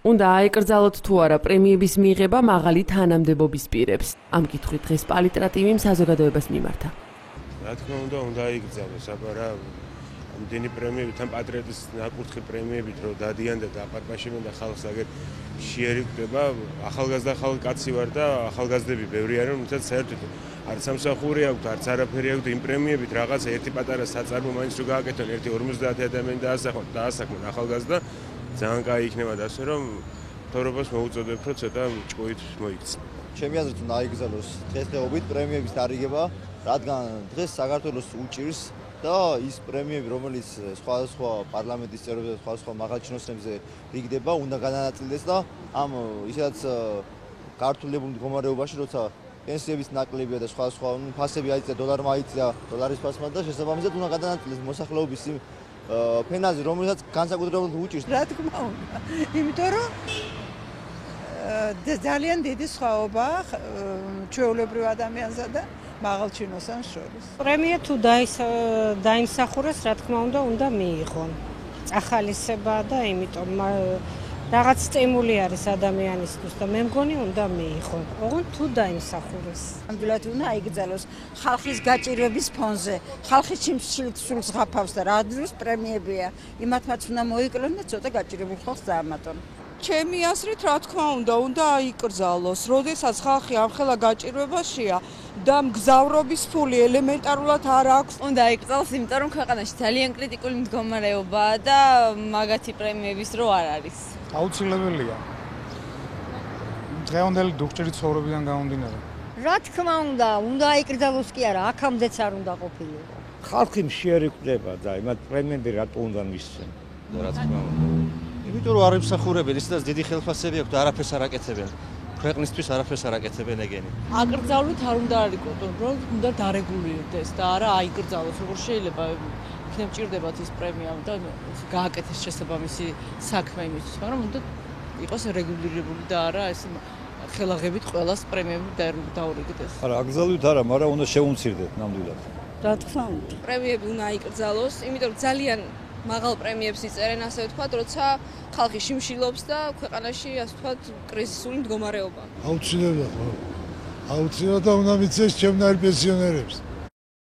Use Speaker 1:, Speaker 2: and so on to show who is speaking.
Speaker 1: უნდა აეკრძალოთ თუ არა პრემიების მიღება მაღალი თანამდებობის პირებს. ამ კითხვით დღეს პალიტრატივიმ საზოგადოებას მიმართა.
Speaker 2: რა თქმა უნდა აიკრძალოს, აბა ამდენი პრემიებით, ამ პატრიოტის ნაკურთხი პრემიებით, რომ დადიან და დაპატმაშებენ და ხალხს აგერ შეერიგდება, ახალგაზრდა კაცი ვარ და ახალგაზრდები ბევრი არიან, თუმცა საერთოდ არც სამსახური აქვს, არც არაფერი აქვს და იმ პრემიებით რაღაცა ერთი პატარა საწარმო მაინც რო გააკეთონ, ერთი 50 ადამიანი დაასაქმონ ახალგაზრდა, ძალიან კაი იქნება და ასე რომ მთავრობას მოუწოდებ, რომ ცოტა ჭკუით მოიქცნენ.
Speaker 3: ჩემი აზრით უნდა აიგზავნოს დღესდღეობით პრემიების დარიგება, რადგან დღეს საქართველოს უჭირს და ის პრემიები, რომელიც სხვადასხვა პარლამენტის წევრებზე, სხვადასხვა მაღალჩინოსნებზე რიგდება, უნდა განანაწილდეს და ამ ისედაც გართულებულ მდგომარეობაში, როცა პენსიების ნაკლებია და სხვადასხვა ფასები აიწია, დოლარმა აიწია, დოლარის ფასმა და შესაბამისად უნდა განანაწილდეს მოსახლეობის იმ ფენაზე, რომელსაც განსაკუთრებულად უჭირს.
Speaker 4: რა თქმა უნდა, იმიტომ რომ ძალიან დიდი სხვაობა ჩვეულებრივ ადამიანსა და მაღალჩინოსანს შორის.
Speaker 5: პრემია თუ დაიმსახურეს, რა თქმა უნდა მიიღონ. ახალისება და იმიტომ რაღაც სტიმული არის ადამიანისთვის და მე მგონი უნდა მიიღონ. ოღონდ თუ დაიმსახურეს.
Speaker 4: ნამდვილად უნდა აიგზავნოს ხალხის გაჭირვების ფონზე. ხალხი სიმსივნით სულს ღაფავს და რა დროს პრემიებია. იმათმაც უნდა მოიკლონ და ცოტა გაჭირებულ ხალხს დაამატონ.
Speaker 6: ჩემი აზრით, რა თქმა უნდა აიკრძალოს. როდესაც ხალხი ამხელა გაჭირვებაშია და მგზავრობის ფული ელემენტარულად არ აქვს.
Speaker 7: უნდა აიკრძალოს, იმიტომ რომ ქვეყანაში ძალიან კრიტიკული მდგომარეობაა და მაგათი პრემიების დრო არ არის.
Speaker 8: აუცილებელია. დღევანდელი დუქჭერი ცხოვრებიდან გამომდინარე.
Speaker 9: რა თქმა უნდა აიკრძალოს კი არა, აქამდეც არ უნდა ყოფილიყო.
Speaker 10: ხალხი შეერიკვდება და იმათ პრემიები რატო უნდა მისცენ?
Speaker 3: რა თქმა უნდა. იმიტომ რომ არ იმსახურებენ, ისედაც დიდი ხელფასები აქვს და არაფერს არ აკეთებენ. ქვეყნისთვის არაფერს არ აკეთებენ ეგენი.
Speaker 6: აკრძალვით არ უნდა არიკოტონ, რომ უნდა დარეგულირდეს და არა აიკრძალოს, როგორ შეიძლება იქნებ ჭირდებათ ის პრემია და გააკეთეს შესაბამისი საქმე იმისთვის, მაგრამ უნდა იყოს რეგულირებული და არა ეს ხელაღებით ყველას პრემიები დაურიგდეს.
Speaker 10: არა, აკრძალვით არა, მაგრამ უნდა შეუმცირდეთ ნამდვილად.
Speaker 4: რა თქმა უნდა.
Speaker 7: პრემიები უნდა აიკრძალოს, იმიტომ რომ ძალიან მაღალ პრემიებს იწერენ, ასე ვთქვათ, როცა ხალხი შიმშილობს და ქვეყანაში, ასე ვთქვათ, კრიზისული მდგომარეობაა.
Speaker 11: აუცილებლად უნდა მიცეს ჩემნაირ პენსიონერებს.